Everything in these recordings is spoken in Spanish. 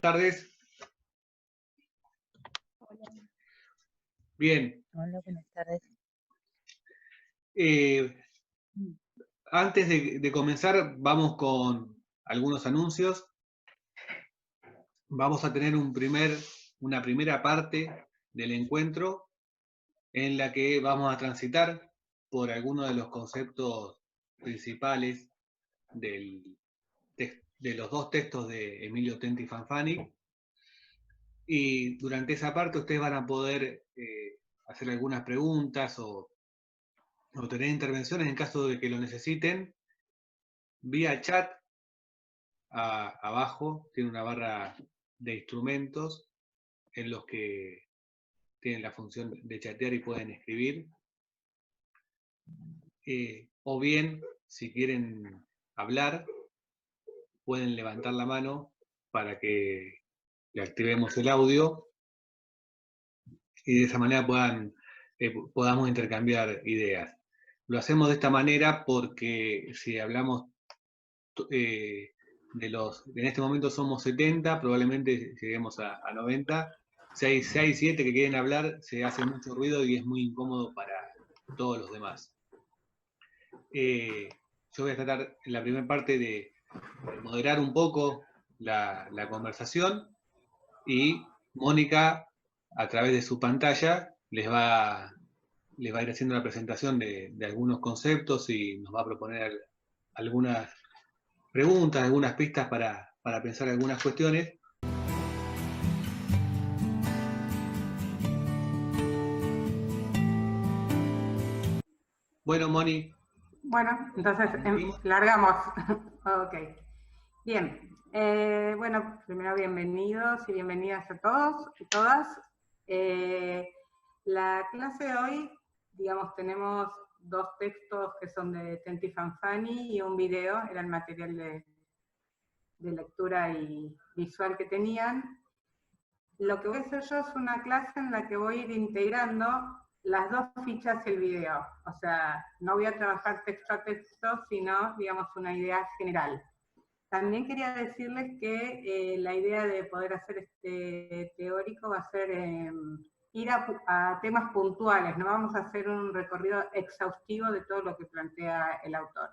buenas tardes. Hola. Bien. Hola, buenas tardes. Antes de comenzar, vamos con algunos anuncios. Vamos a tener una primera parte del encuentro en la que vamos a transitar por algunos de los conceptos principales de los dos textos de Emilio Tenti Fanfani. Y durante esa parte ustedes van a poder hacer algunas preguntas o tener intervenciones en caso de que lo necesiten vía chat. Abajo tiene una barra de instrumentos en los que tienen la función de chatear y pueden escribir. O bien, si quieren hablar, pueden levantar la mano para que le activemos el audio y de esa manera podamos intercambiar ideas. Lo hacemos de esta manera porque si hablamos en este momento somos 70, probablemente lleguemos a 90. Si hay 6, 7 que quieren hablar, se hace mucho ruido y es muy incómodo para todos los demás. Yo voy a tratar en la primera parte de moderar un poco la conversación y Mónica, a través de su pantalla, les va a ir haciendo la presentación de algunos conceptos y nos va a proponer algunas preguntas, algunas pistas para pensar algunas cuestiones. Bueno, Moni. Bueno, entonces largamos. Ok. Bien. Bueno, primero bienvenidos y bienvenidas a todos y todas. La clase de hoy, digamos, tenemos dos textos que son de Tenti Fanfani y un video, era el material de lectura y visual que tenían. Lo que voy a hacer yo es una clase en la que voy a ir integrando las dos fichas del video. O sea, no voy a trabajar texto a texto, sino, digamos, una idea general. También quería decirles que la idea de poder hacer este teórico va a ser ir a temas puntuales, no vamos a hacer un recorrido exhaustivo de todo lo que plantea el autor.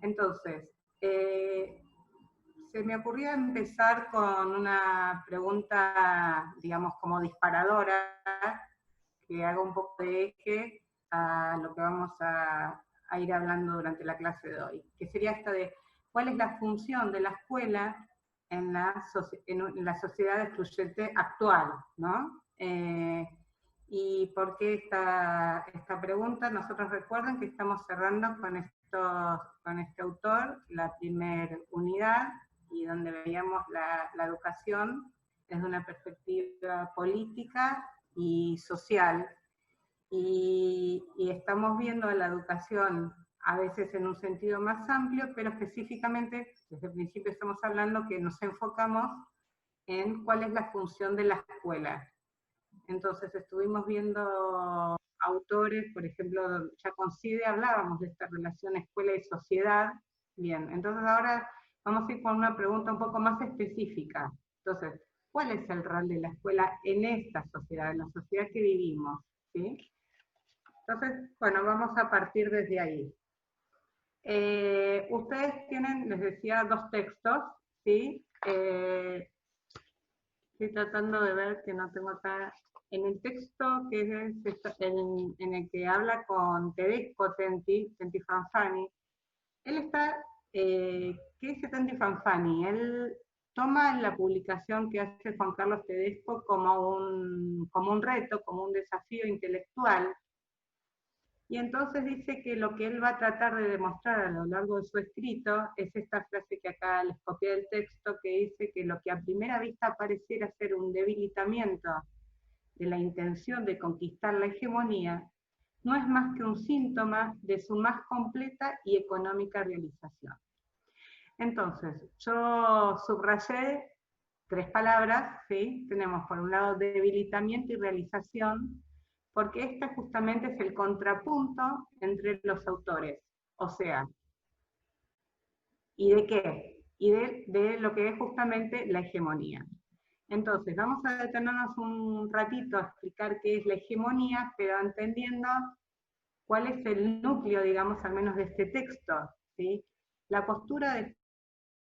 Entonces, se me ocurrió empezar con una pregunta, digamos, como disparadora, que haga un poco de eje a lo que vamos a ir hablando durante la clase de hoy, que sería esta de cuál es la función de la escuela en la sociedad excluyente actual, ¿no? Y por qué esta pregunta. Nosotros recuerden que estamos cerrando con este autor la primera unidad, y donde veíamos la educación desde una perspectiva política y social, y estamos viendo la educación a veces en un sentido más amplio, pero específicamente, desde el principio estamos hablando que nos enfocamos en cuál es la función de la escuela. Entonces estuvimos viendo autores, por ejemplo, ya con CIDE hablábamos de esta relación escuela y sociedad. Bien, entonces ahora vamos a ir con una pregunta un poco más específica. Entonces, ¿cuál es el rol de la escuela en esta sociedad, en la sociedad que vivimos? ¿Sí? Entonces, bueno, vamos a partir desde ahí. Ustedes tienen, les decía, dos textos, ¿sí? Estoy tratando de ver que no tengo acá. En el texto que es en el que habla con Tedesco Tenti Fanfani, él está, ¿qué dice Tenti Fanfani? Él toma la publicación que hace Juan Carlos Tedesco como un reto, como un desafío intelectual, y entonces dice que lo que él va a tratar de demostrar a lo largo de su escrito es esta frase que acá les copié del texto, que dice que lo que a primera vista pareciera ser un debilitamiento de la intención de conquistar la hegemonía, no es más que un síntoma de su más completa y económica realización. Entonces, yo subrayé tres palabras, ¿sí? Tenemos por un lado debilitamiento y realización, porque este justamente es el contrapunto entre los autores. O sea, ¿y de qué? y de lo que es justamente la hegemonía. Entonces, vamos a detenernos un ratito a explicar qué es la hegemonía, pero entendiendo cuál es el núcleo, digamos, al menos de este texto, ¿sí? La postura de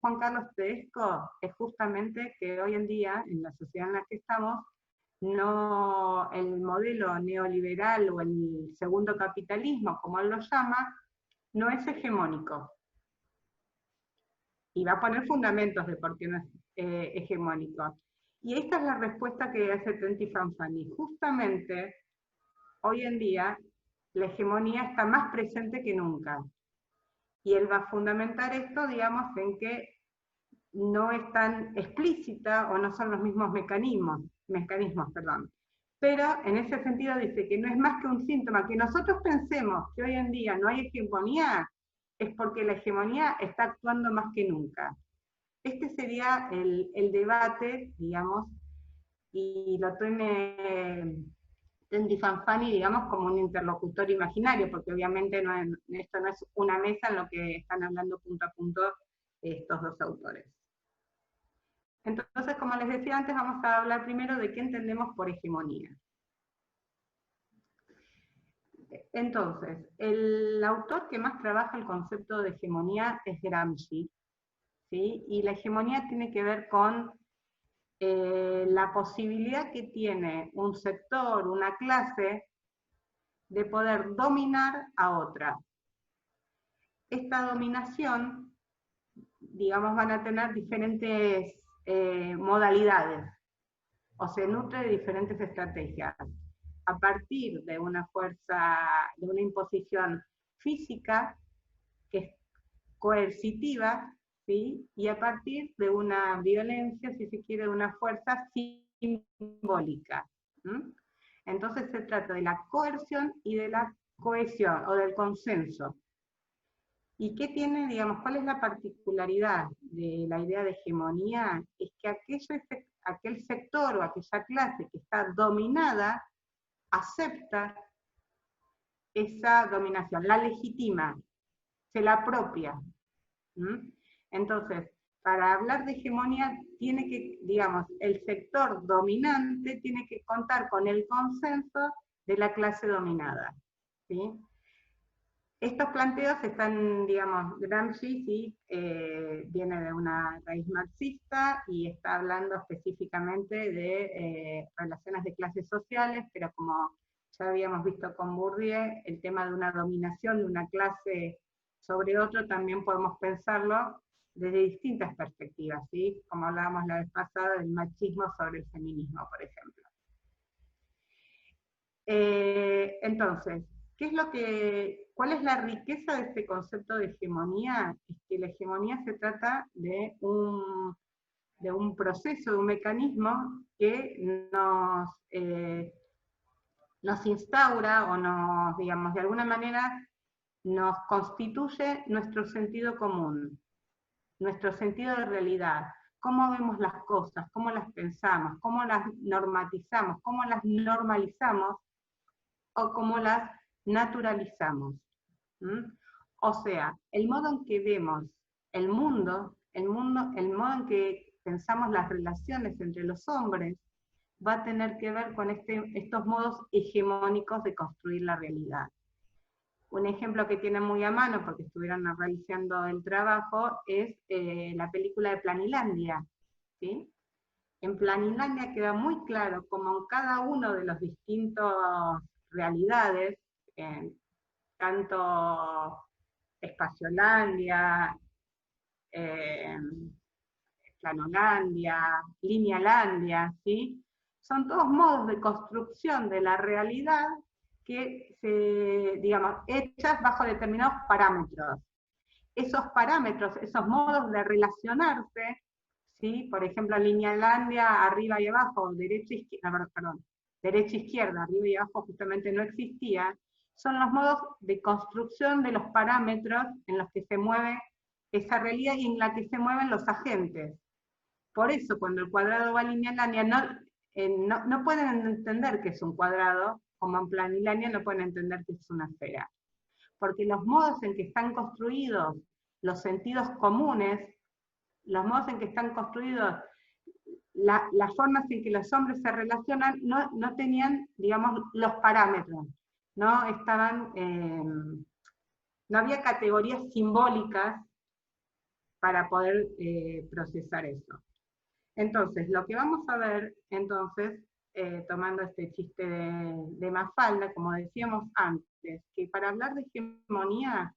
Juan Carlos Tedesco es justamente que hoy en día, en la sociedad en la que estamos, no el modelo neoliberal o el segundo capitalismo, como él lo llama, no es hegemónico. Y va a poner fundamentos de por qué no es hegemónico. Y esta es la respuesta que hace Tenti Fanfani. Justamente, hoy en día, la hegemonía está más presente que nunca. Y él va a fundamentar esto, digamos, en que no es tan explícita o no son los mismos mecanismos, Pero en ese sentido dice que no es más que un síntoma. Que nosotros pensemos que hoy en día no hay hegemonía, es porque la hegemonía está actuando más que nunca. Este sería el debate, digamos, y lo tiene Tenti Fanfani, digamos, como un interlocutor imaginario, porque obviamente esto no es una mesa en lo que están hablando punto a punto estos dos autores. Entonces, como les decía antes, vamos a hablar primero de qué entendemos por hegemonía. Entonces, el autor que más trabaja el concepto de hegemonía es Gramsci, ¿sí? Y la hegemonía tiene que ver con la posibilidad que tiene un sector, una clase, de poder dominar a otra. Esta dominación, digamos, van a tener diferentes modalidades, o se nutre de diferentes estrategias. A partir de una fuerza, de una imposición física, que es coercitiva, ¿sí? Y a partir de una violencia, si se quiere, de una fuerza simbólica. ¿Mm? Entonces se trata de la coerción y de la cohesión, o del consenso. ¿Y qué tiene, digamos, cuál es la particularidad de la idea de hegemonía? Es que aquel sector o aquella clase que está dominada acepta esa dominación, la legitima, se la apropia. ¿Mm? Entonces, para hablar de hegemonía, tiene que, digamos, el sector dominante tiene que contar con el consenso de la clase dominada. ¿Sí? Estos planteos están, digamos, Gramsci sí, viene de una raíz marxista y está hablando específicamente de relaciones de clases sociales, pero como ya habíamos visto con Bourdieu, el tema de una dominación de una clase sobre otro también podemos pensarlo desde distintas perspectivas, ¿sí? Como hablábamos la vez pasada del machismo sobre el feminismo, por ejemplo. Entonces, ¿cuál es la riqueza de este concepto de hegemonía? Es que la hegemonía se trata de un proceso, de un mecanismo que nos instaura o nos, digamos, de alguna manera nos constituye nuestro sentido común, nuestro sentido de realidad, cómo vemos las cosas, cómo las pensamos, cómo las normatizamos, cómo las normalizamos o cómo las naturalizamos. ¿Mm? O sea, el modo en que vemos el modo en que pensamos las relaciones entre los hombres, va a tener que ver con estos modos hegemónicos de construir la realidad. Un ejemplo que tiene muy a mano, porque estuvieron realizando el trabajo, es la película de Planilandia. ¿Sí? En Planilandia queda muy claro cómo en cada uno de los distintos realidades, tanto Espaciolandia, Planolandia, Linealandia, ¿sí? Son todos modos de construcción de la realidad que digamos, hechas bajo determinados parámetros. Esos parámetros, esos modos de relacionarse, ¿sí? Por ejemplo, Linealandia, arriba y abajo, derecha izquierda, arriba y abajo justamente no existía, son los modos de construcción de los parámetros en los que se mueve esa realidad y en la que se mueven los agentes. Por eso, cuando el cuadrado va a Linealandia, no pueden entender que es un cuadrado, como en Planilandia no pueden entender que es una esfera. Porque los modos en que están construidos los sentidos comunes los modos en que están construidos, las formas en que los hombres se relacionan, no tenían, digamos, los parámetros, no estaban, no había categorías simbólicas para poder procesar eso. Entonces, lo que vamos a ver, entonces, tomando este chiste de Mafalda, como decíamos antes, que para hablar de hegemonía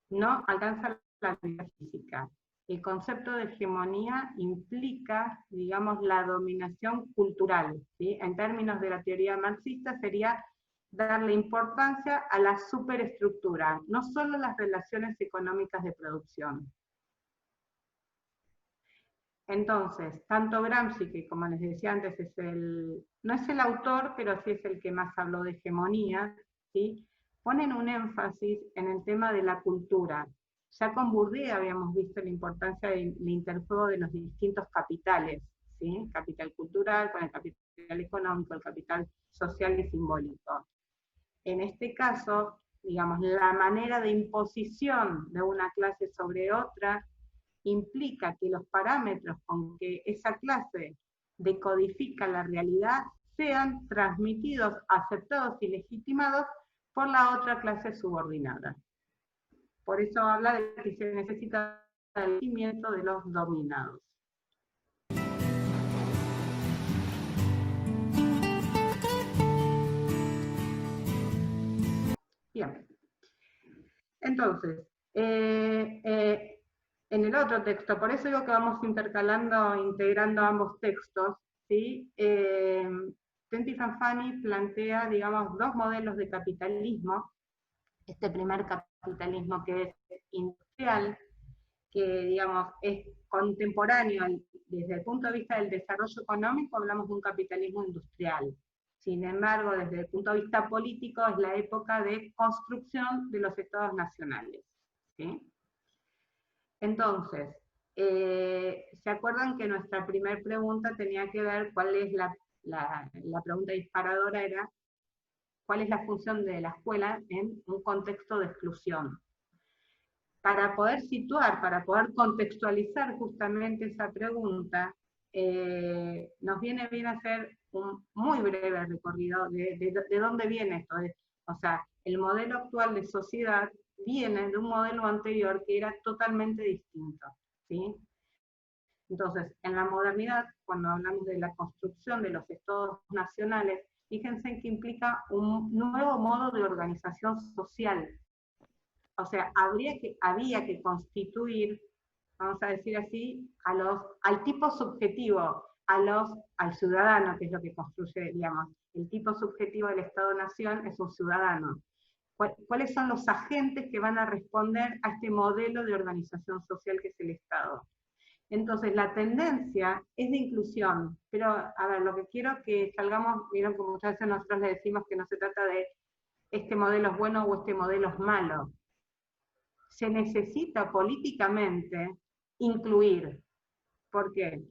no alcanza la teoría física. El concepto de hegemonía implica, digamos, la dominación cultural, ¿sí? En términos de la teoría marxista sería darle importancia a la superestructura, no solo las relaciones económicas de producción. Entonces, tanto Gramsci, que como les decía antes, no es el autor, pero sí es el que más habló de hegemonía, ¿sí? Ponen un énfasis en el tema de la cultura. Ya con Bourdieu habíamos visto la importancia del interjuego de los distintos capitales, ¿sí? Capital cultural con el capital económico, el capital social y simbólico. En este caso, digamos, la manera de imposición de una clase sobre otra implica que los parámetros con que esa clase decodifica la realidad sean transmitidos, aceptados y legitimados por la otra clase subordinada. Por eso habla de que se necesita el conocimiento de los dominados. Bien. Entonces, en el otro texto, por eso digo que vamos integrando ambos textos, ¿sí? Tenti Fanfani plantea, digamos, dos modelos de capitalismo. Este primer capitalismo que es industrial, que, digamos, es contemporáneo desde el punto de vista del desarrollo económico, hablamos de un capitalismo industrial. Sin embargo, desde el punto de vista político, es la época de construcción de los estados nacionales, ¿sí? Entonces, ¿se acuerdan que nuestra primera pregunta tenía que ver cuál es la pregunta disparadora era cuál es la función de la escuela en un contexto de exclusión? Para poder situar, para poder contextualizar justamente esa pregunta, nos viene bien hacer un muy breve recorrido de dónde viene esto. O sea, el modelo actual de sociedad viene de un modelo anterior que era totalmente distinto, ¿sí? Entonces, en la modernidad, cuando hablamos de la construcción de los estados nacionales, fíjense que implica un nuevo modo de organización social. O sea, había que constituir, vamos a decir así, al tipo subjetivo, al ciudadano, que es lo que construye, digamos, el tipo subjetivo del Estado-Nación es un ciudadano. ¿Cuáles son los agentes que van a responder a este modelo de organización social que es el Estado? Entonces, la tendencia es de inclusión, pero, a ver, lo que quiero que salgamos, vieron que muchas veces nosotros le decimos que no se trata de este modelo es bueno o este modelo es malo. Se necesita políticamente incluir. ¿Por qué?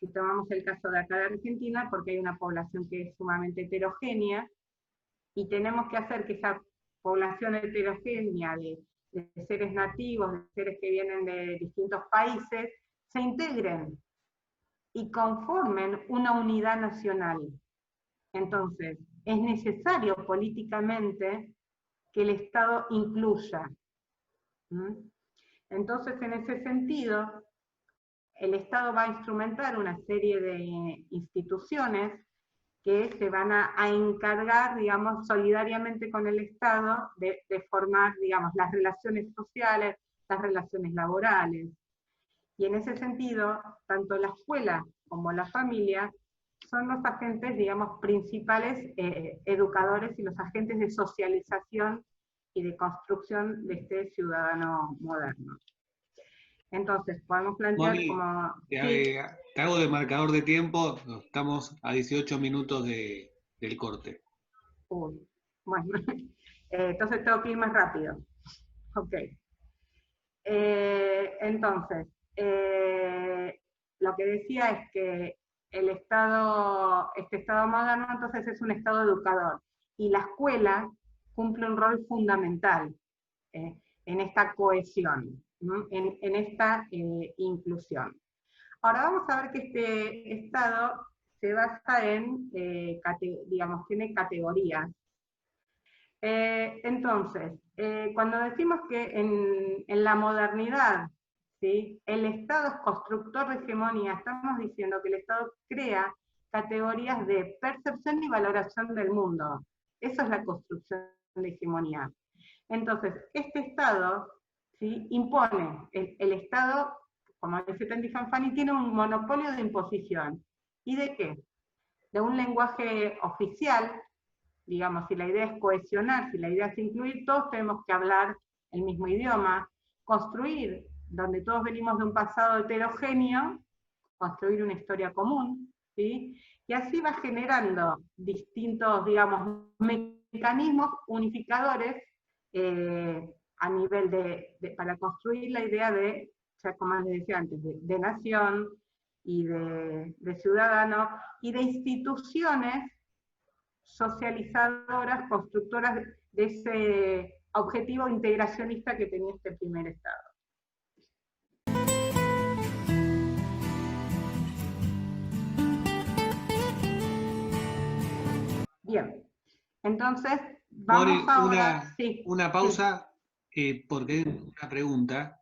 Si tomamos el caso de acá de Argentina, porque hay una población que es sumamente heterogénea, y tenemos que hacer que esa población heterogénea de seres nativos, de seres que vienen de distintos países, se integren y conformen una unidad nacional. Entonces, es necesario políticamente que el Estado incluya. Entonces, en ese sentido, el Estado va a instrumentar una serie de instituciones que se van a encargar, digamos, solidariamente con el Estado de formar, digamos, las relaciones sociales, las relaciones laborales. Y en ese sentido, tanto la escuela como la familia son los agentes, digamos, principales educadores y los agentes de socialización y de construcción de este ciudadano moderno. Entonces, podemos plantear Moni, como... te hago de marcador de tiempo, estamos a 18 minutos del corte. Uy, bueno, entonces tengo que ir más rápido. Ok. Entonces, lo que decía es que este Estado moderno entonces es un Estado educador, y la escuela cumple un rol fundamental en esta cohesión. ¿no? en esta inclusión. Ahora vamos a ver que este estado se basa en, digamos, tiene categorías. Entonces, cuando decimos que en la modernidad, ¿sí?, el Estado es constructor de hegemonía, estamos diciendo que el Estado crea categorías de percepción y valoración del mundo. Eso es la construcción de hegemonía. Entonces, este Estado, ¿sí?, impone, el Estado, como dice Tendy Fanfani, tiene un monopolio de imposición. ¿Y de qué? De un lenguaje oficial. Digamos, si la idea es cohesionar, si la idea es incluir, todos tenemos que hablar el mismo idioma, construir, donde todos venimos de un pasado heterogéneo, construir una historia común, ¿sí? Y así va generando distintos, digamos, mecanismos unificadores a nivel para construir la idea de, ya como les decía antes, de nación y de ciudadano y de instituciones socializadoras, constructoras de ese objetivo integracionista que tenía este primer Estado. Bien, entonces vamos Mori, ahora... una pausa, porque hay una pregunta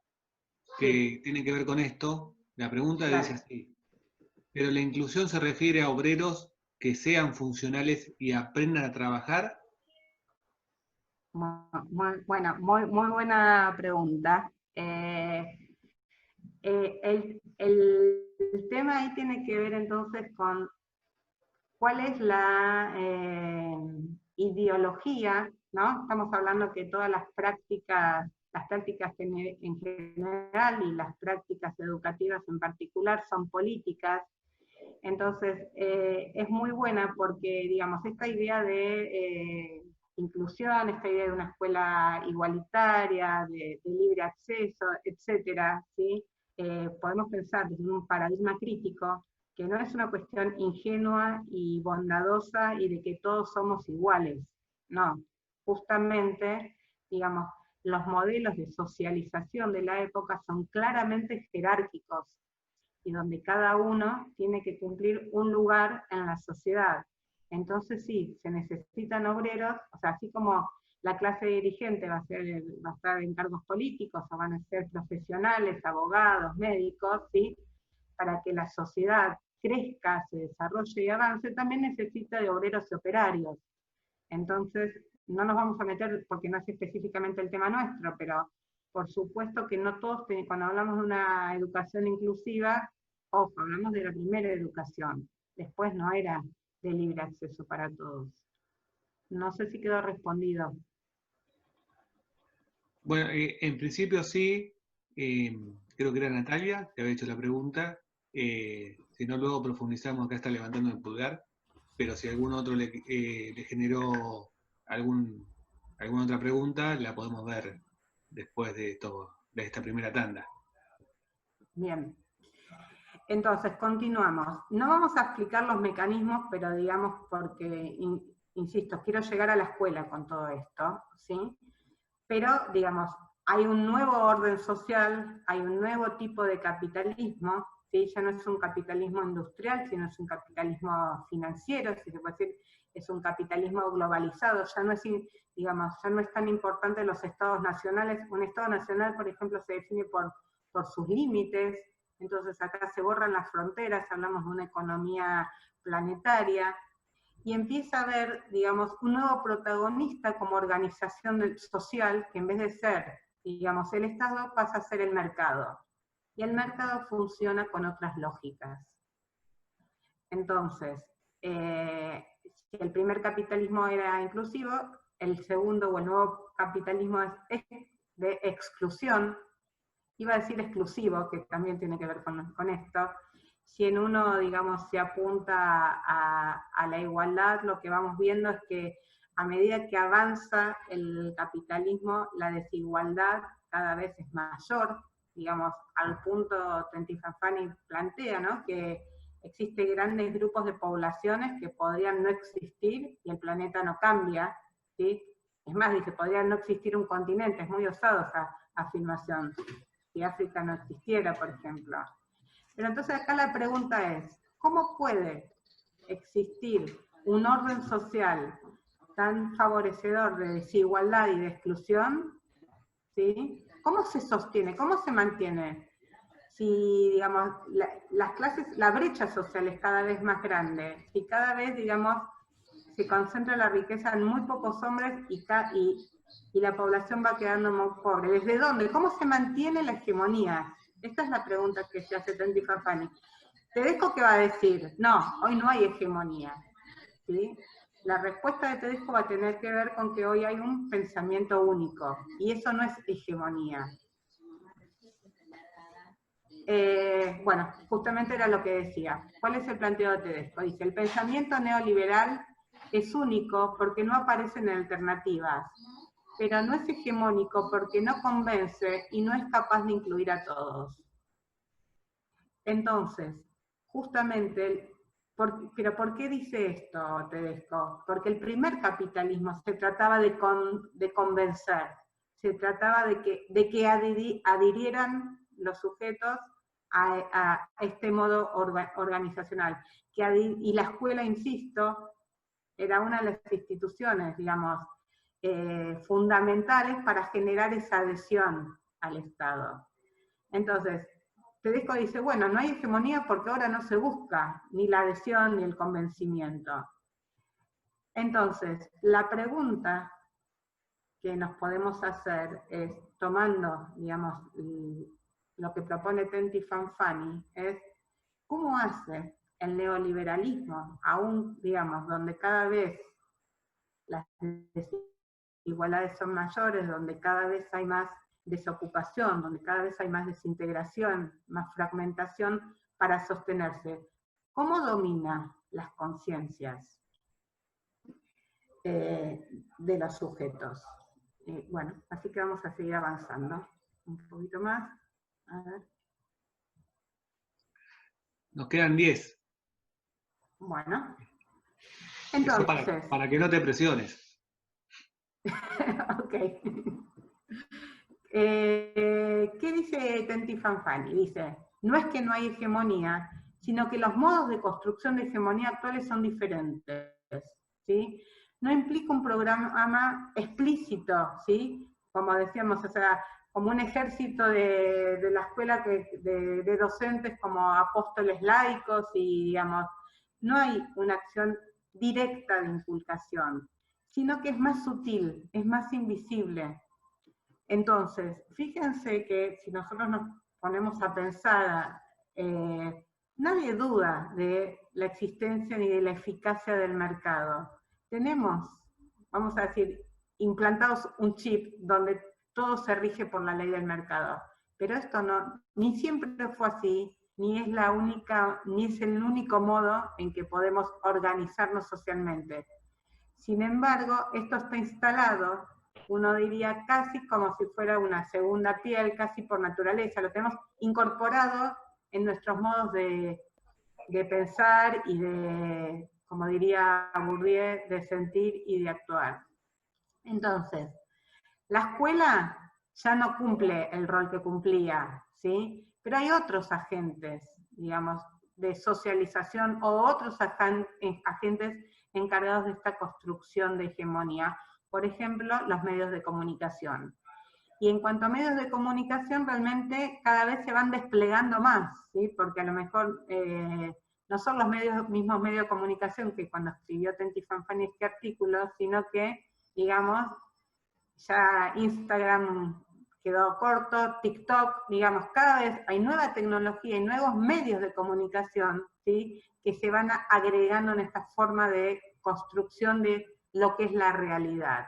que tiene que ver con esto. La pregunta dice así: ¿pero la inclusión se refiere a obreros que sean funcionales y aprendan a trabajar? Muy buena pregunta. El tema ahí tiene que ver entonces con cuál es la ideología, ¿no? Estamos hablando que todas las prácticas en general y las prácticas educativas en particular son políticas. Entonces, es muy buena porque, digamos, esta idea de inclusión, esta idea de una escuela igualitaria, de libre acceso, etcétera, ¿sí? Podemos pensar desde un paradigma crítico que no es una cuestión ingenua y bondadosa y de que todos somos iguales. No, justamente, digamos, los modelos de socialización de la época son claramente jerárquicos, y donde cada uno tiene que cumplir un lugar en la sociedad. Entonces sí, se necesitan obreros, o sea, así como la clase dirigente va a estar en cargos políticos, o van a ser profesionales, abogados, médicos, ¿sí?, para que la sociedad crezca, se desarrolle y avance, también necesita de obreros y operarios. Entonces, no nos vamos a meter, porque no es específicamente el tema nuestro, pero por supuesto que no todos, cuando hablamos de una educación inclusiva, ojo, hablamos de la primera educación, después no era de libre acceso para todos. No sé si quedó respondido. Bueno, en principio sí, creo que era Natalia que había hecho la pregunta. Si no, luego profundizamos, acá está levantando el pulgar, pero si algún otro le generó alguna otra pregunta, la podemos ver después de esta primera tanda. Bien. Entonces, continuamos. No vamos a explicar los mecanismos, pero digamos porque, insisto, quiero llegar a la escuela con todo esto, ¿sí? Pero, digamos, hay un nuevo orden social, hay un nuevo tipo de capitalismo, ¿sí? Ya no es un capitalismo industrial, sino es un capitalismo financiero, si se puede decir, es un capitalismo globalizado, ya no es, digamos, ya no es tan importante los estados nacionales. Un estado nacional, por ejemplo, se define por sus límites, entonces acá se borran las fronteras, hablamos de una economía planetaria, y empieza a haber, digamos, un nuevo protagonista como organización social, que en vez de ser, digamos, el Estado, pasa a ser el mercado. Y el mercado funciona con otras lógicas. Entonces, si el primer capitalismo era inclusivo, el segundo o el nuevo capitalismo es de exclusión. Iba a decir exclusivo, que también tiene que ver con esto. Si en uno, digamos, se apunta a la igualdad, lo que vamos viendo es que a medida que avanza el capitalismo, la desigualdad cada vez es mayor, digamos, al punto Tendy Fanfani plantea, ¿no?, que existen grandes grupos de poblaciones que podrían no existir y el planeta no cambia, ¿sí? Es más, dice, podría no existir un continente, es muy osado esa afirmación. si África no existiera, por ejemplo. Pero entonces acá la pregunta es, ¿cómo puede existir un orden social tan favorecedor de desigualdad y de exclusión? ¿Sí? ¿Cómo se sostiene? ¿Cómo se mantiene? Si, digamos, las clases, la brecha social es cada vez más grande, si cada vez, digamos, se concentra la riqueza en muy pocos hombres y la población va quedando muy pobre. ¿Desde dónde? ¿Cómo se mantiene la hegemonía? Esta es la pregunta que se hace Tenty Fanfani. Tedesco, ¿qué va a decir? No, hoy no hay hegemonía. ¿Sí? La respuesta de Tedesco va a tener que ver con que hoy hay un pensamiento único, y eso no es hegemonía. Bueno, justamente era lo que decía. ¿Cuál es el planteo de Tedesco? Dice, el pensamiento neoliberal es único porque no aparecen alternativas, pero no es hegemónico porque no convence y no es capaz de incluir a todos. Entonces, justamente, ¿pero por qué dice esto Tedesco? Porque el primer capitalismo se trataba de convencer, se trataba de que adhirieran los sujetos a este modo organizacional. Y la escuela, insisto, era una de las instituciones, digamos, fundamentales para generar esa adhesión al Estado. Entonces, Tedesco dice, bueno, no hay hegemonía porque ahora no se busca ni la adhesión ni el convencimiento. Entonces, la pregunta que nos podemos hacer es, tomando, digamos, lo que propone Tenty Fanfani, es cómo hace el neoliberalismo, aún, digamos, donde cada vez las desigualdades son mayores, donde cada vez hay más desocupación, donde cada vez hay más desintegración, más fragmentación para sostenerse. ¿Cómo domina las conciencias de los sujetos? Bueno, así que vamos a seguir avanzando. Un poquito más. A ver. Nos quedan 10. Bueno. Entonces. Para que no te presiones. Ok. ¿Qué dice Tenty Fanfani? Dice, no es que no hay hegemonía, sino que los modos de construcción de hegemonía actuales son diferentes, ¿sí? No implica un programa explícito, ¿sí? Como decíamos, o sea, como un ejército de la escuela de docentes como apóstoles laicos y, digamos, no hay una acción directa de inculcación, sino que es más sutil, es más invisible. Entonces, fíjense que si nosotros nos ponemos a pensar, nadie duda de la existencia ni de la eficacia del mercado. Tenemos, vamos a decir, implantados un chip donde todo se rige por la ley del mercado. Pero esto no, ni siempre fue así, ni es la única, ni es el único modo en que podemos organizarnos socialmente. Sin embargo, esto está instalado, uno diría casi como si fuera una segunda piel, casi por naturaleza, lo tenemos incorporado en nuestros modos de pensar y de, como diría Bourdieu, de sentir y de actuar. Entonces, la escuela ya no cumple el rol que cumplía, ¿sí? Pero hay otros agentes, digamos, de socialización o otros agentes encargados de esta construcción de hegemonía. Por ejemplo, los medios de comunicación. Y en cuanto a medios de comunicación, realmente cada vez se van desplegando más, ¿sí? Porque a lo mejor no son los mismos medios de comunicación que cuando escribió Tenty Fanfani este artículo, sino que, digamos, ya Instagram quedó corto, TikTok, digamos, cada vez hay nueva tecnología y nuevos medios de comunicación, ¿sí? Que se van agregando en esta forma de construcción de lo que es la realidad.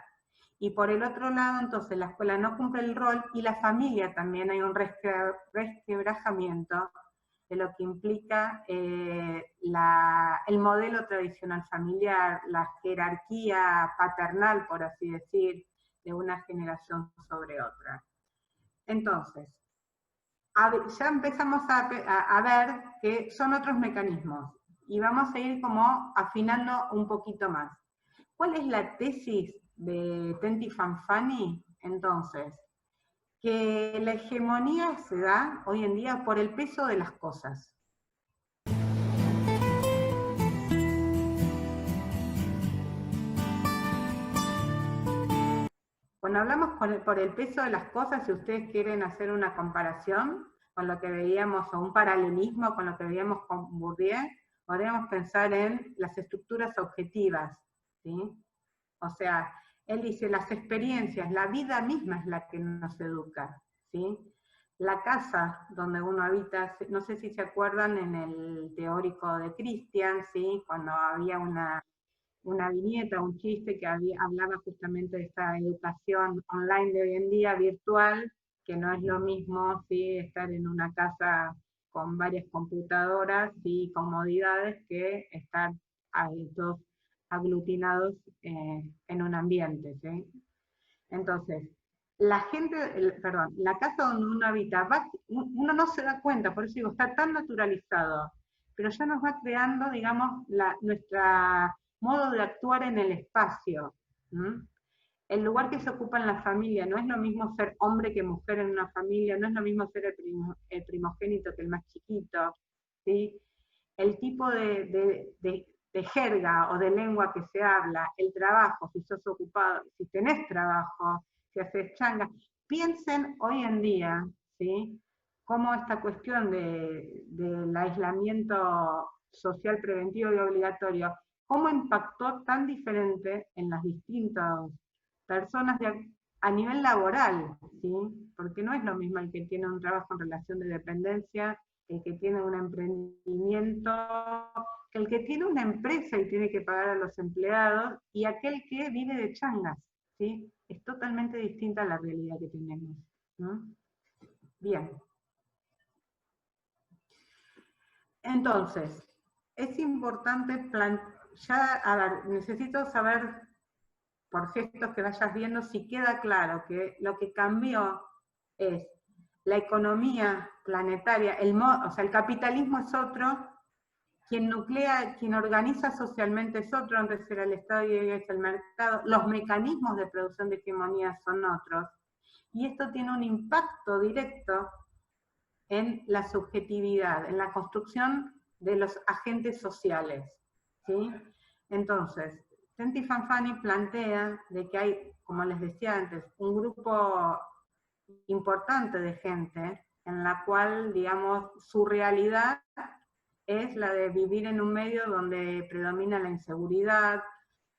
Y por el otro lado, entonces, la escuela no cumple el rol y la familia también hay un resquebrajamiento de lo que implica el modelo tradicional familiar, la jerarquía paternal, por así decir, de una generación sobre otra. Entonces, ya empezamos a ver que son otros mecanismos y vamos a ir como afinando un poquito más. ¿Cuál es la tesis de Tenty Fanfani? Entonces, que la hegemonía se da hoy en día por el peso de las cosas. Cuando hablamos por el peso de las cosas, si ustedes quieren hacer una comparación con lo que veíamos, o un paralelismo con lo que veíamos con Bourdieu, podríamos pensar en las estructuras objetivas, ¿sí? O sea, él dice, las experiencias, la vida misma es la que nos educa, ¿sí? La casa donde uno habita, no sé si se acuerdan en el teórico de Christian, ¿sí? Cuando había una viñeta, un chiste que hablaba justamente de esta educación online de hoy en día, virtual, que no es lo mismo, ¿sí? Estar en una casa con varias computadoras y comodidades que estar todos aglutinados en un ambiente, ¿sí? Entonces, la casa donde uno habita, uno no se da cuenta, por eso digo, está tan naturalizado, pero ya nos va creando, digamos, nuestra modo de actuar en el espacio. ¿Mm? El lugar que se ocupa en la familia, no es lo mismo ser hombre que mujer en una familia, no es lo mismo ser el primogénito que el más chiquito, ¿sí? El tipo de jerga o de lengua que se habla, el trabajo, si sos ocupado, si tenés trabajo, si haces changa. Piensen hoy en día, ¿sí? Cómo esta cuestión del aislamiento social preventivo y obligatorio, cómo impactó tan diferente en las distintas personas a nivel laboral, ¿sí? Porque no es lo mismo el que tiene un trabajo en relación de dependencia, el que tiene un emprendimiento, el que tiene una empresa y tiene que pagar a los empleados, y aquel que vive de changas, ¿sí? Es totalmente distinta a la realidad que tenemos, ¿no? Bien. Entonces, es importante a ver, necesito saber, por gestos que vayas viendo, si queda claro que lo que cambió es la economía planetaria, o sea, el capitalismo es otro, quien nuclea, quien organiza socialmente es otro, antes era el Estado y hoy es el mercado, los mecanismos de producción de hegemonía son otros, y esto tiene un impacto directo en la subjetividad, en la construcción de los agentes sociales, ¿sí? Entonces, Tenti Fanfani plantea de que hay, como les decía antes, un grupo importante de gente en la cual, digamos, su realidad es la de vivir en un medio donde predomina la inseguridad,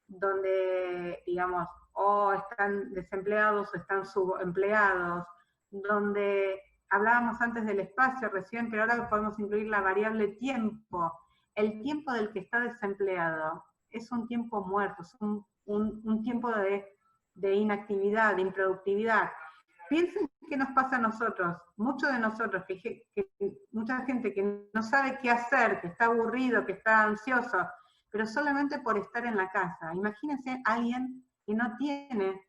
donde, digamos, o están desempleados o están subempleados, donde hablábamos antes del espacio recién, pero ahora podemos incluir la variable tiempo. El tiempo del que está desempleado es un tiempo muerto, es un tiempo de inactividad, de improductividad. Piensen qué nos pasa a nosotros, muchos de nosotros, mucha gente que no sabe qué hacer, que está aburrido, que está ansioso, pero solamente por estar en la casa. Imagínense alguien que no tiene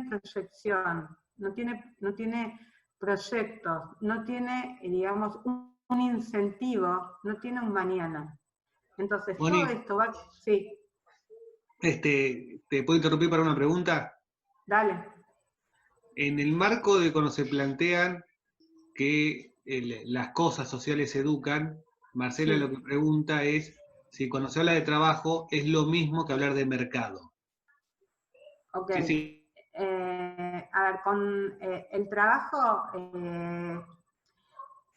proyección, no tiene proyectos, no tiene, digamos, un incentivo, no tiene un mañana. Entonces, Moni, todo esto va... Sí, ¿te puedo interrumpir para una pregunta? dale. En el marco de cuando se plantean que las cosas sociales educan, Marcela Sí. lo que pregunta es si cuando se habla de trabajo es lo mismo que hablar de mercado. Ok. Sí, sí. A ver, con el trabajo,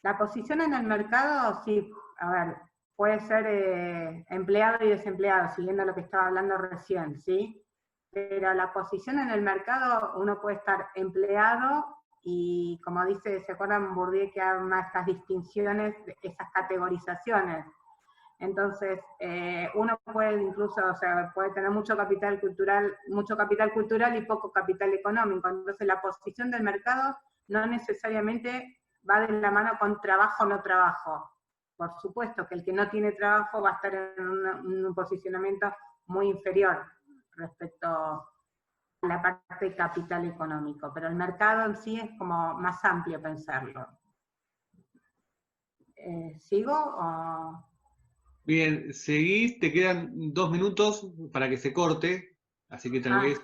la posición en el mercado, sí, a ver, puede ser empleado y desempleado, siguiendo lo que estaba hablando recién, ¿sí? Pero la posición en el mercado, uno puede estar empleado y, como dice, ¿se acuerdan Bourdieu que arma estas distinciones, esas categorizaciones? Entonces, uno puede incluso, o sea, puede tener mucho capital cultural y poco capital económico. Entonces, la posición del mercado no necesariamente va de la mano con trabajo o no trabajo. Por supuesto que el que no tiene trabajo va a estar en un posicionamiento muy inferior respecto a la parte de capital económico, pero el mercado en sí es como más amplio pensarlo. ¿Sigo o...? Bien, seguís, te quedan 2 minutos para que se corte, así que tal vez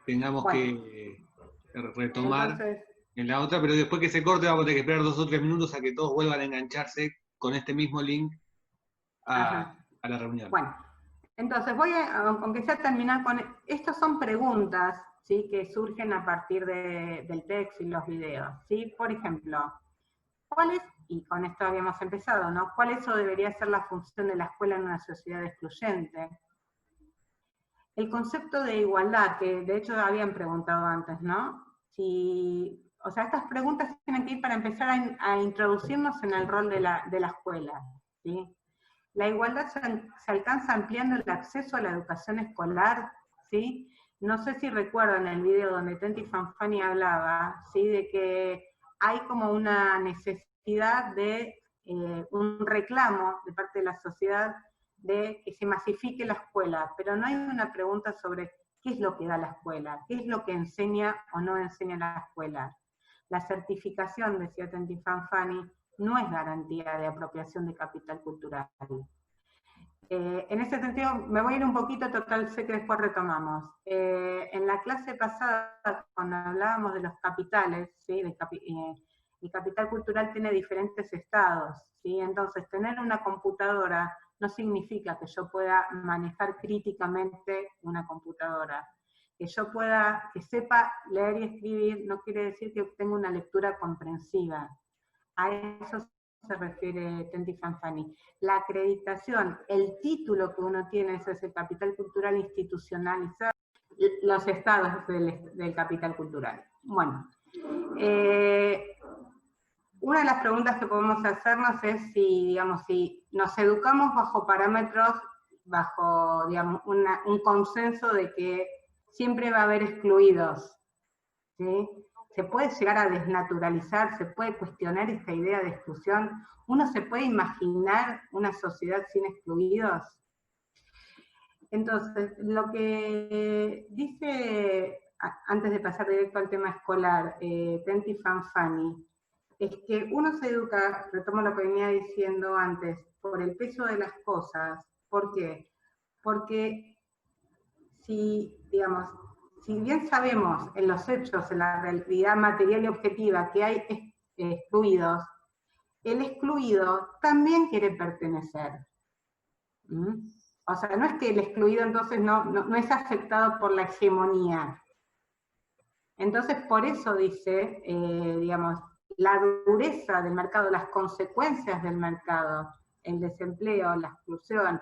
tengamos Bueno, que retomar entonces, en la otra, pero después que se corte vamos a tener que esperar 2 o 3 minutos a que todos vuelvan a engancharse con este mismo link a la reunión. Bueno, entonces voy a, aunque sea terminar con, estas son preguntas, ¿sí?, que surgen a partir del texto y los videos, ¿sí? Por ejemplo, ¿cuál es, y con esto habíamos empezado, ¿no? ¿Cuál es o debería ser la función de la escuela en una sociedad excluyente? El concepto de igualdad, que de hecho habían preguntado antes, ¿no? Si, o sea, estas preguntas tienen que ir para empezar a introducirnos en el rol de la escuela, ¿sí? La igualdad se alcanza ampliando el acceso a la educación escolar, ¿sí? No sé si recuerdan el video donde Tenti Fanfani hablaba, ¿sí?, de que hay como una necesidad de un reclamo de parte de la sociedad de que se masifique la escuela, pero no hay una pregunta sobre qué es lo que da la escuela, qué es lo que enseña o no enseña la escuela. La certificación, decía Tenti Fanfani, no es garantía de apropiación de capital cultural. En ese sentido, me voy a ir un poquito, total, sé que después retomamos. En la clase pasada, cuando hablábamos de los capitales, ¿sí?, el capital cultural tiene diferentes estados, ¿sí? Entonces, tener una computadora no significa que yo pueda manejar críticamente una computadora. Que yo pueda, que sepa leer y escribir, no quiere decir que tenga una lectura comprensiva. A eso se refiere Tenti Fanfani. La acreditación, el título que uno tiene es ese capital cultural institucionalizado, los estados del capital cultural. Bueno, una de las preguntas que podemos hacernos es si, digamos, si nos educamos bajo parámetros, bajo, digamos, un consenso de que siempre va a haber excluidos, ¿sí? Se puede llegar a desnaturalizar, se puede cuestionar esta idea de exclusión. ¿Uno se puede imaginar una sociedad sin excluidos? Entonces, lo que dice, antes de pasar directo al tema escolar, Tenti Fanfani, es que uno se educa, retomo lo que venía diciendo antes, por el peso de las cosas. ¿Por qué? Porque si, digamos, si bien sabemos en los hechos, en la realidad material y objetiva, que hay excluidos, el excluido también quiere pertenecer. O sea, no es que el excluido entonces no es aceptado por la hegemonía. Entonces, por eso dice, digamos, la dureza del mercado, las consecuencias del mercado, el desempleo, la exclusión,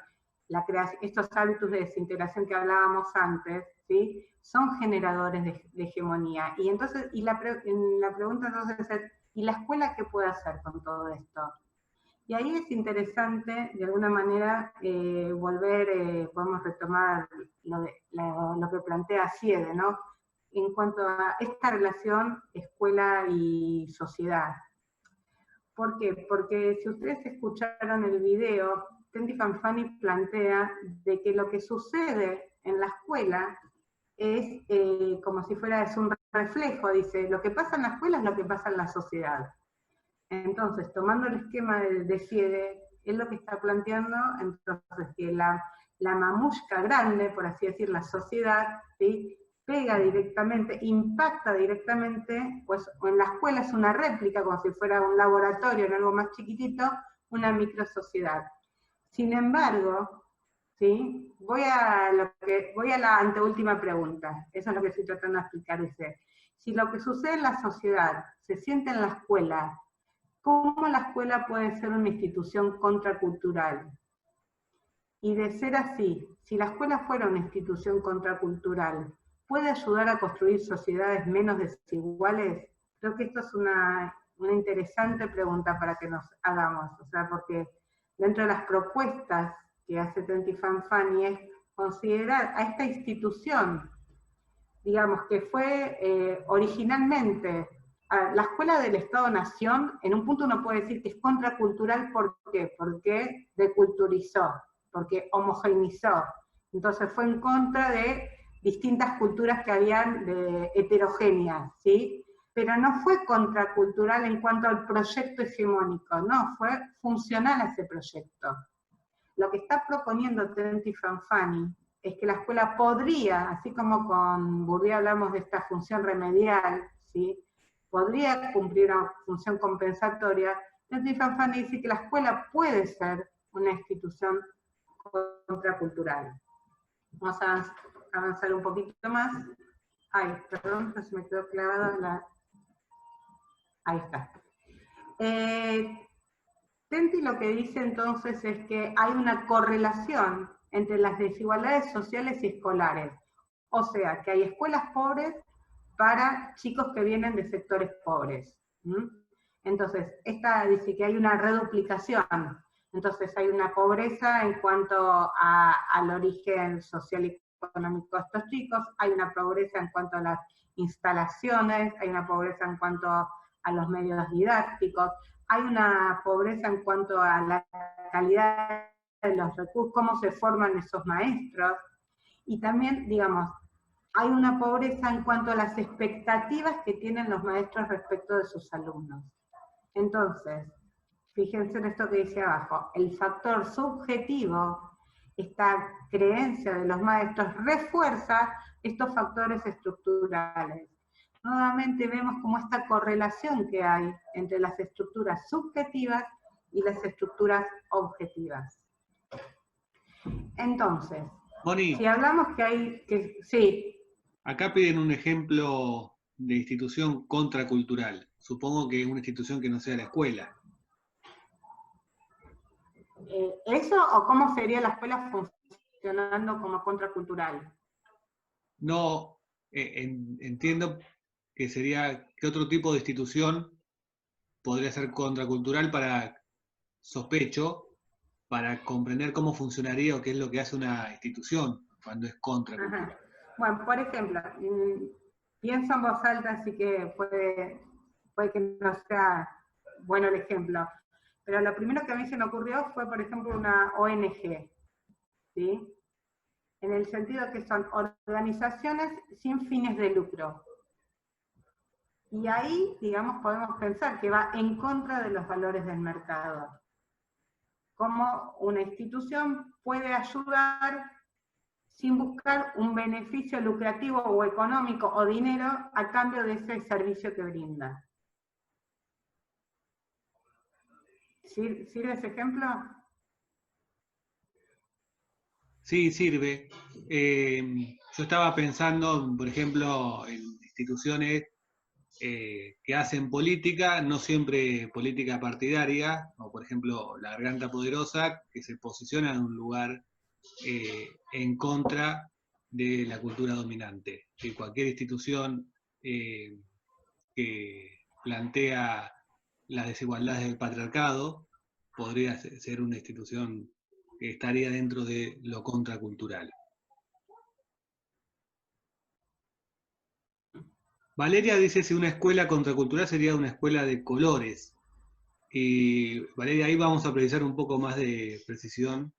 la creación, estos hábitos de desintegración que hablábamos antes, ¿sí?, son generadores de hegemonía. Y entonces, la pregunta entonces es, ¿y la escuela qué puede hacer con todo esto? Y ahí es interesante, de alguna manera, podemos retomar lo que plantea Siede, ¿no?, en cuanto a esta relación escuela y sociedad. ¿Por qué? Porque si ustedes escucharon el video, Tenti Fanfani plantea de que lo que sucede en la escuela es como si fuera un reflejo, dice, lo que pasa en la escuela es lo que pasa en la sociedad. Entonces, tomando el esquema de Siede, es lo que está planteando, entonces, que la mamushka grande, por así decir, la sociedad, ¿sí?, pega directamente, impacta directamente, pues en la escuela es una réplica, como si fuera un laboratorio en algo más chiquitito, una microsociedad. Sin embargo, ¿sí?, voy a la anteúltima pregunta, eso es lo que estoy tratando de explicar, dice, si lo que sucede en la sociedad se siente en la escuela, ¿cómo la escuela puede ser una institución contracultural? Y de ser así, si la escuela fuera una institución contracultural, ¿puede ayudar a construir sociedades menos desiguales? Creo que esto es una interesante pregunta para que nos hagamos, o sea, porque dentro de las propuestas que hace Tenti Fanfani es considerar a esta institución, digamos, que fue originalmente la escuela del Estado-Nación, en un punto uno puede decir que es contracultural, ¿por qué? Porque deculturizó, porque homogeneizó. Entonces fue en contra de distintas culturas que habían heterogéneas, ¿sí? Pero no fue contracultural en cuanto al proyecto hegemónico, no, fue funcional a ese proyecto. Lo que está proponiendo Tenti Fanfani es que la escuela podría, así como con Bourdieu hablamos de esta función remedial, ¿sí?, podría cumplir una función compensatoria, Tenty Fanfani dice que la escuela puede ser una institución contracultural. Vamos a avanzar un poquito más. Ay, perdón, se me quedó clavada la... Ahí está. Tenty lo que dice entonces es que hay una correlación entre las desigualdades sociales y escolares. O sea, que hay escuelas pobres para chicos que vienen de sectores pobres. Entonces, esta dice que hay una reduplicación. Entonces, hay una pobreza en cuanto al origen social y económico de estos chicos, hay una pobreza en cuanto a las instalaciones, hay una pobreza en cuanto a los medios didácticos, hay una pobreza en cuanto a la calidad de los recursos, cómo se forman esos maestros, y también, digamos, hay una pobreza en cuanto a las expectativas que tienen los maestros respecto de sus alumnos. Entonces, fíjense en esto que dice abajo, el factor subjetivo, esta creencia de los maestros, refuerza estos factores estructurales. Nuevamente vemos como esta correlación que hay entre las estructuras subjetivas y las estructuras objetivas. Entonces, Moni, si hablamos que hay... sí. Acá piden un ejemplo de institución contracultural. Supongo que es una institución que no sea la escuela. ¿Eso o cómo sería la escuela funcionando como contracultural? No, entiendo que sería, ¿qué otro tipo de institución podría ser contracultural para, sospecho, para comprender cómo funcionaría o qué es lo que hace una institución cuando es contracultural? Ajá. Bueno, por ejemplo, pienso en voz alta, así que puede que no sea bueno el ejemplo, pero lo primero que a mí se me ocurrió fue, por ejemplo, una ONG, ¿sí? En el sentido que son organizaciones sin fines de lucro. Y ahí, digamos, podemos pensar que va en contra de los valores del mercado. Cómo una institución puede ayudar sin buscar un beneficio lucrativo o económico o dinero a cambio de ese servicio que brinda. ¿Sirve ese ejemplo? Sí, sirve. Yo estaba pensando, por ejemplo, en instituciones que hacen política, no siempre política partidaria, o por ejemplo la Garganta Poderosa, que se posiciona en un lugar en contra de la cultura dominante. Que cualquier institución que plantea las desigualdades del patriarcado podría ser una institución que estaría dentro de lo contracultural. Valeria dice si una escuela contracultural sería una escuela de colores. Y Valeria, ahí vamos a precisar un poco más de precisión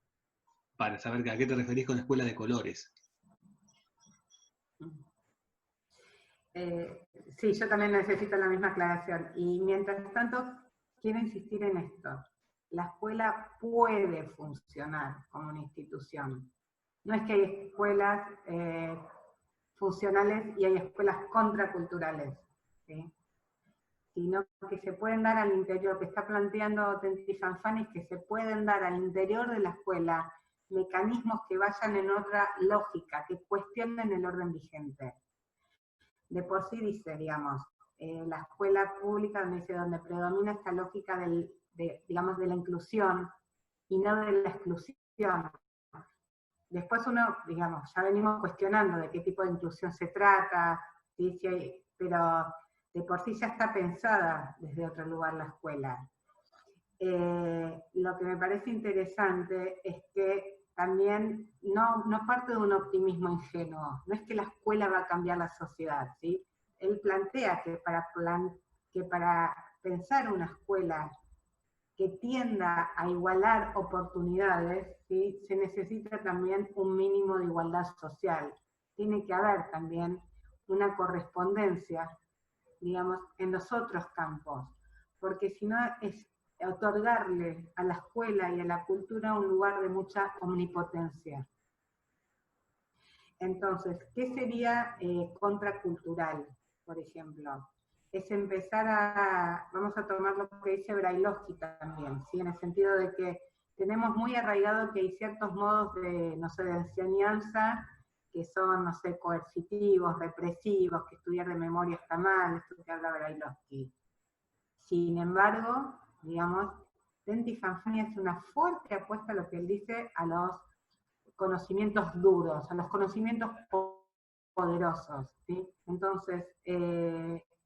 para saber a qué te referís con escuela de colores. Sí, yo también necesito la misma aclaración. Y mientras tanto, quiero insistir en esto. La escuela puede funcionar como una institución. No es que hay escuelas funcionales y hay escuelas contraculturales, ¿sí? Sino que se pueden dar al interior, que está planteando Tenty Fanfani, que se pueden dar al interior de la escuela mecanismos que vayan en otra lógica, que cuestionen el orden vigente. De por sí dice, digamos, la escuela pública donde predomina esta lógica digamos, de la inclusión y no de la exclusión. Después uno, digamos, ya venimos cuestionando de qué tipo de inclusión se trata, ¿sí? Pero de por sí ya está pensada desde otro lugar la escuela. Lo que me parece interesante es que también no parte de un optimismo ingenuo, no es que la escuela va a cambiar la sociedad, ¿sí? Él plantea que para pensar una escuela que tienda a igualar oportunidades, ¿sí? Se necesita también un mínimo de igualdad social. Tiene que haber también una correspondencia, digamos, en los otros campos, porque si no es otorgarle a la escuela y a la cultura un lugar de mucha omnipotencia. Entonces, ¿qué sería contracultural, por ejemplo? es empezar vamos a tomar lo que dice Brailovsky también, ¿sí? En el sentido de que tenemos muy arraigado que hay ciertos modos de, no sé, de enseñanza que son, no sé, coercitivos, represivos, que estudiar de memoria está mal, esto que habla Brailovsky. Sin embargo, digamos, Tenty Fanfani hace una fuerte apuesta a lo que él dice, a los conocimientos duros, a los conocimientos poderosos, ¿sí? Entonces,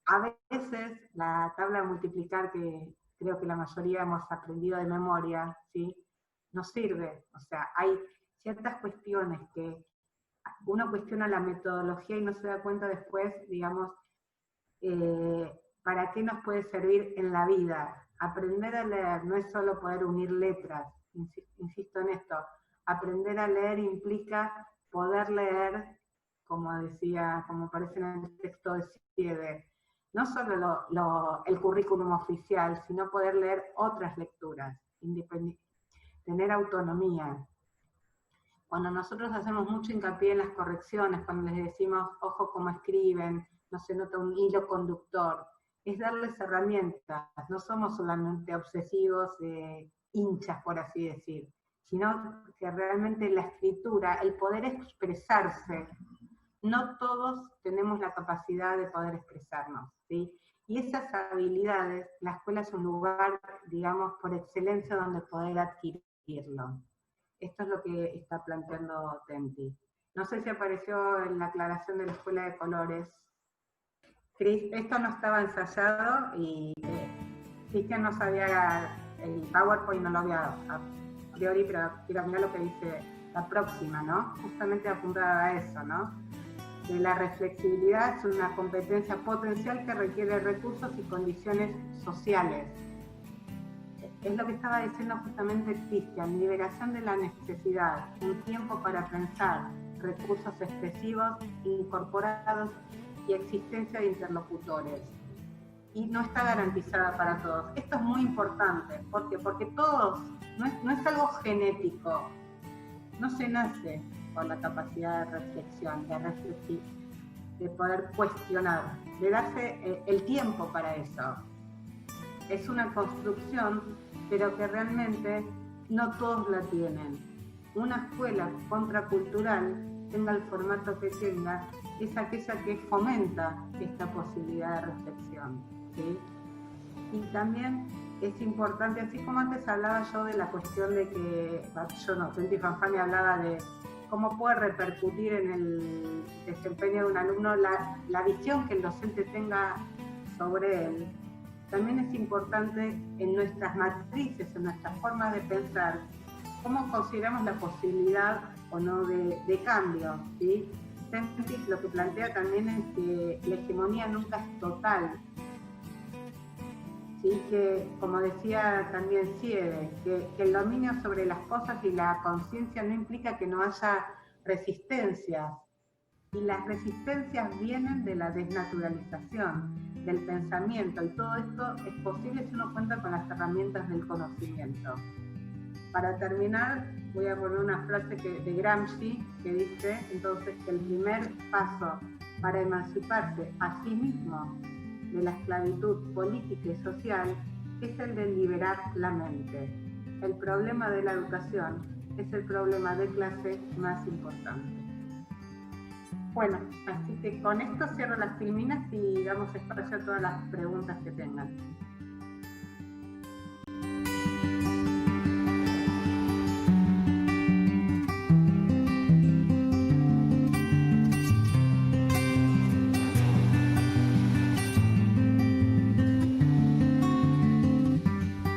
a veces la tabla de multiplicar, que creo que la mayoría hemos aprendido de memoria, ¿sí? No sirve. O sea, hay ciertas cuestiones que uno cuestiona la metodología y no se da cuenta después, digamos, para qué nos puede servir en la vida. Aprender a leer no es solo poder unir letras, insisto en esto. Aprender a leer implica poder leer, como decía, como aparece en el texto de Siede, no solo el currículum oficial, sino poder leer otras lecturas, tener autonomía. Cuando nosotros hacemos mucho hincapié en las correcciones, cuando les decimos, ojo cómo escriben, no se nota un hilo conductor, es darles herramientas, no somos solamente obsesivos, hinchas, por así decir, sino que realmente la escritura, el poder expresarse, no todos tenemos la capacidad de poder expresarnos, ¿sí? Y esas habilidades, la escuela es un lugar, digamos, por excelencia donde poder adquirirlo. Esto es lo que está planteando Tenty. No sé si apareció en la aclaración de la escuela de colores. Esto no estaba ensayado y Cristian no sabía, el PowerPoint no lo había a priori, pero quiero mirar lo que dice la próxima, ¿no? Justamente apuntada a eso, ¿no? Que la reflexibilidad es una competencia potencial que requiere recursos y condiciones sociales. Es lo que estaba diciendo justamente Cristian, liberación de la necesidad, un tiempo para pensar, recursos expresivos incorporados y existencia de interlocutores. Y no está garantizada para todos. Esto es muy importante. ¿Por qué? Porque todos, no es algo genético, no se nace con la capacidad de reflexión, de poder cuestionar, de darse el tiempo para eso. Es una construcción, pero que realmente no todos la tienen. Una escuela contracultural, tenga el formato que tenga, es aquella que fomenta esta posibilidad de reflexión, ¿sí? Y también es importante, así como antes hablaba yo de la cuestión de que, yo no, Tenty Fanfani hablaba de cómo puede repercutir en el desempeño de un alumno la visión que el docente tenga sobre él. También es importante en nuestras matrices, en nuestras formas de pensar, cómo consideramos la posibilidad o no de cambio, ¿sí? Tenty lo que plantea también es que la hegemonía nunca es total, ¿sí? Que, como decía también Siede, que el dominio sobre las cosas y la conciencia no implica que no haya resistencias, y las resistencias vienen de la desnaturalización, del pensamiento, y todo esto es posible si uno cuenta con las herramientas del conocimiento. Para terminar, voy a poner una frase de Gramsci que dice entonces que el primer paso para emanciparse a sí mismo de la esclavitud política y social es el de liberar la mente. El problema de la educación es el problema de clase más importante. Bueno, así que con esto cierro las filminas y damos espacio a todas las preguntas que tengan.